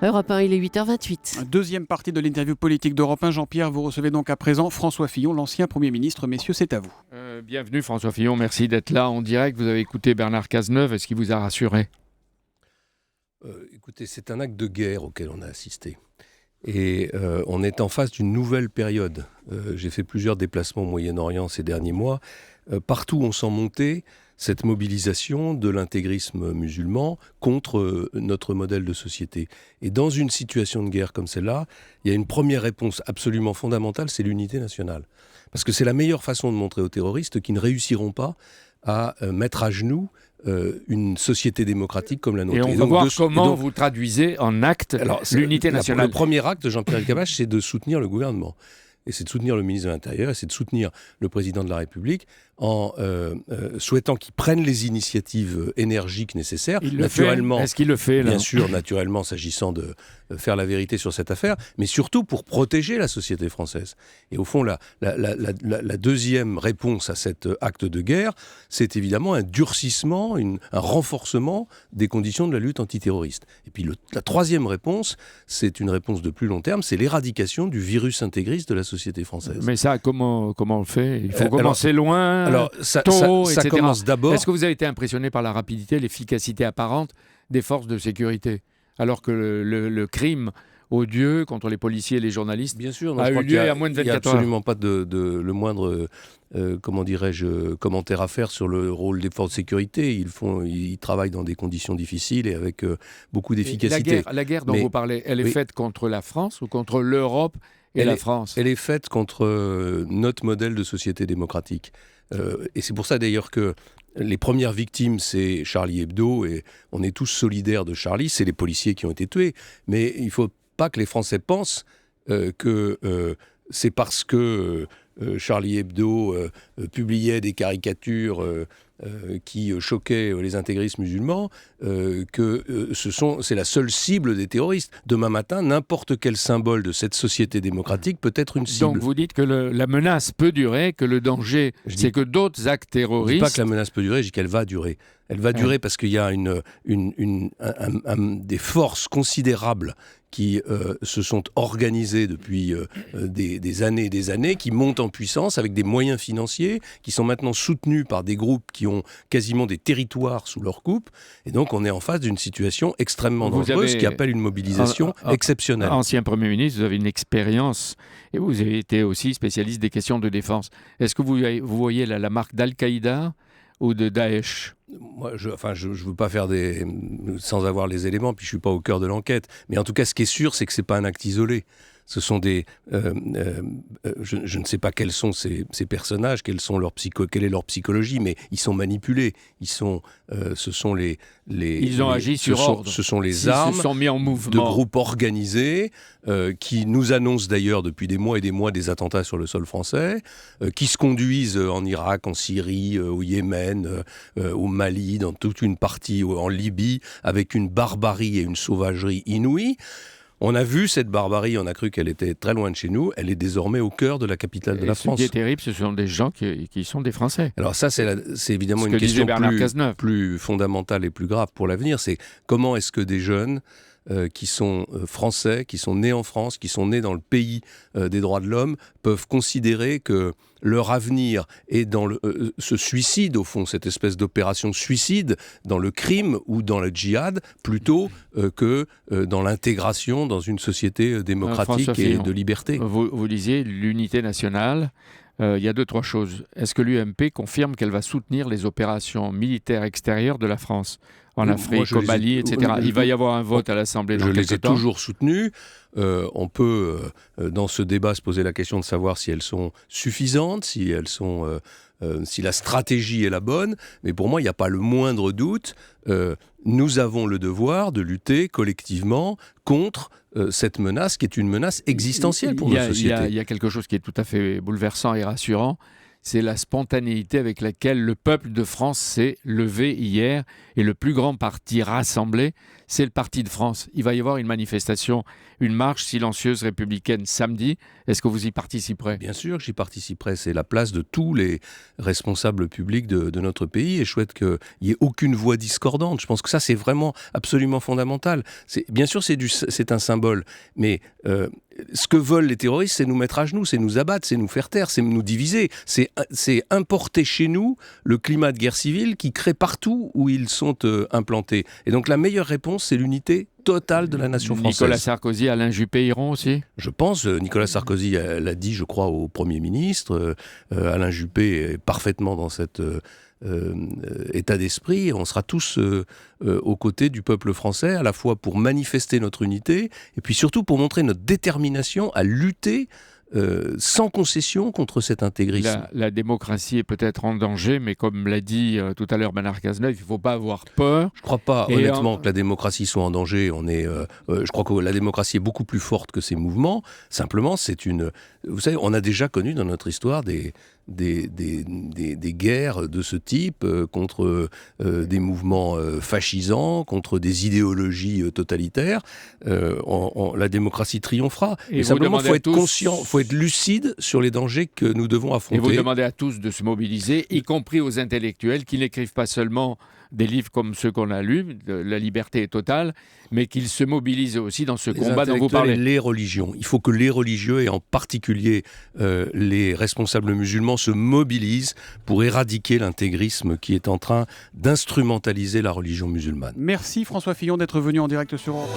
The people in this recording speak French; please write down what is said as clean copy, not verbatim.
Europe 1, il est 8h28. Deuxième partie de l'interview politique d'Europe 1. Jean-Pierre, vous recevez donc à présent François Fillon, l'ancien Premier ministre. Messieurs, c'est à vous. Bienvenue François Fillon, merci d'être là en direct. Vous avez écouté Bernard Cazeneuve, est-ce qu'il vous a rassuré ? Écoutez, c'est un acte de guerre auquel on a assisté. Et on est en face d'une nouvelle période. J'ai fait plusieurs déplacements au Moyen-Orient ces derniers mois. Partout, on sent monter cette mobilisation de l'intégrisme musulman contre notre modèle de société. Et dans une situation de guerre comme celle-là, il y a une première réponse absolument fondamentale, c'est l'unité nationale. Parce que c'est la meilleure façon de montrer aux terroristes qu'ils ne réussiront pas à mettre à genoux une société démocratique comme la nôtre. Et on va voir comment vous traduisez en acte l'unité nationale. Le premier acte de Jean-Pierre Elkabbach, c'est de soutenir le gouvernement. Et c'est de soutenir le ministre de l'Intérieur, et c'est de soutenir le président de la République en souhaitant qu'il prenne les initiatives énergiques nécessaires. Il le fait. Est-ce qu'il le fait là ? Bien sûr, naturellement, s'agissant de faire la vérité sur cette affaire, mais surtout pour protéger la société française. Et au fond, la deuxième réponse à cet acte de guerre, c'est évidemment un durcissement, un renforcement des conditions de la lutte antiterroriste. Et puis la troisième réponse, c'est une réponse de plus long terme, c'est l'éradication du virus intégriste de la société française. Mais ça, comment on le fait ? Il faut commencer loin. Alors, ça commence d'abord... Est-ce que vous avez été impressionné par la rapidité, l'efficacité apparente des forces de sécurité ? Alors que le crime odieux contre les policiers et les journalistes a eu lieu à moins de 24 heures. Il n'y a absolument pas le moindre commentaire à faire sur le rôle des forces de sécurité. Ils travaillent dans des conditions difficiles et avec beaucoup d'efficacité. La guerre dont vous parlez, elle est faite contre la France ou contre l'Europe et la France ? Elle est faite contre notre modèle de société démocratique. Et c'est pour ça d'ailleurs que les premières victimes, c'est Charlie Hebdo, et on est tous solidaires de Charlie, c'est les policiers qui ont été tués. Mais il ne faut pas que les Français pensent que c'est parce que Charlie Hebdo publiait des caricatures qui choquaient les intégristes musulmans que c'est la seule cible des terroristes. Demain matin, n'importe quel symbole de cette société démocratique peut être une cible. Donc vous dites que la menace peut durer, que le danger, c'est que d'autres actes terroristes... Je ne dis pas que la menace peut durer, je dis qu'elle va durer. Elle va durer parce qu'il y a des forces considérables qui se sont organisées depuis des années et des années, qui montent en puissance avec des moyens financiers, qui sont maintenant soutenus par des groupes qui ont quasiment des territoires sous leur coupe. Et donc on est en face d'une situation extrêmement dangereuse qui appelle une mobilisation exceptionnelle. Ancien Premier ministre, vous avez une expérience et vous avez été aussi spécialiste des questions de défense. Est-ce que vous voyez la marque d'Al-Qaïda ou de Daesh ? Moi, je ne veux pas faire sans avoir les éléments, puis je ne suis pas au cœur de l'enquête. Mais en tout cas, ce qui est sûr, c'est que ce n'est pas un acte isolé. Ce sont je ne sais pas quels sont ces personnages, quelle est leur psychologie, mais ils sont manipulés. Ils ont agi sur ordre. Ce sont les armes se sont mis en mouvement. De groupes organisés qui nous annoncent d'ailleurs depuis des mois et des mois des attentats sur le sol français, qui se conduisent en Irak, en Syrie, au Yémen, au Mali, dans toute une partie en Libye, avec une barbarie et une sauvagerie inouïes. On a vu cette barbarie, on a cru qu'elle était très loin de chez nous, elle est désormais au cœur de la capitale de la France. Ce qui est terrible, ce sont des gens qui sont des Français. Alors ça, c'est évidemment une question plus fondamentale et plus grave pour l'avenir, c'est comment est-ce que des jeunes qui sont français, qui sont nés en France, qui sont nés dans le pays des droits de l'homme, peuvent considérer que leur avenir est dans ce suicide, au fond, cette espèce d'opération suicide, dans le crime ou dans le djihad, plutôt que dans l'intégration dans une société démocratique et de liberté. Vous disiez l'unité nationale. Il y a 2-3 choses. Est-ce que l'UMP confirme qu'elle va soutenir les opérations militaires extérieures de la France en Afrique, au Mali, etc. Il va y avoir un vote à l'Assemblée dans quelques temps. Je les ai toujours soutenues. On peut, dans ce débat, se poser la question de savoir si elles sont suffisantes, si la stratégie est la bonne. Mais pour moi, il n'y a pas le moindre doute. Nous avons le devoir de lutter collectivement contre cette menace qui est une menace existentielle pour nos sociétés. Il y a quelque chose qui est tout à fait bouleversant et rassurant. C'est la spontanéité avec laquelle le peuple de France s'est levé hier et le plus grand parti rassemblé c'est le Parti de France. Il va y avoir une manifestation, une marche silencieuse républicaine samedi. Est-ce que vous y participerez ? Bien sûr que j'y participerai. C'est la place de tous les responsables publics de notre pays et je souhaite qu'il n'y ait aucune voix discordante. Je pense que ça, c'est vraiment absolument fondamental. Bien sûr, c'est un symbole, mais ce que veulent les terroristes, c'est nous mettre à genoux, c'est nous abattre, c'est nous faire taire, c'est nous diviser. C'est importer chez nous le climat de guerre civile qui crée partout où ils sont implantés. Et donc la meilleure réponse, c'est l'unité totale de la nation française. Nicolas Sarkozy, Alain Juppé iront aussi ? Je pense, Nicolas Sarkozy l'a dit, je crois, au Premier ministre. Alain Juppé est parfaitement dans cet état d'esprit. On sera tous aux côtés du peuple français, à la fois pour manifester notre unité, et puis surtout pour montrer notre détermination à lutter sans concession contre cet intégrisme. La démocratie est peut-être en danger, mais comme l'a dit tout à l'heure Bernard Cazeneuve, il ne faut pas avoir peur. Je ne crois pas honnêtement que la démocratie soit en danger. Je crois que la démocratie est beaucoup plus forte que ces mouvements. Simplement, vous savez, on a déjà connu dans notre histoire des guerres de ce type contre des mouvements fascisants, contre des idéologies totalitaires. La démocratie triomphera. Et simplement, il faut être conscient, il faut être lucide sur les dangers que nous devons affronter. Et vous demandez à tous de se mobiliser, y compris aux intellectuels qui n'écrivent pas seulement des livres comme ceux qu'on a lus, La liberté est totale, mais qu'ils se mobilisent aussi dans ce combat dont vous parlez. Les religions. Il faut que les religieux, et en particulier les responsables musulmans, se mobilisent pour éradiquer l'intégrisme qui est en train d'instrumentaliser la religion musulmane. Merci François Fillon d'être venu en direct sur Europe.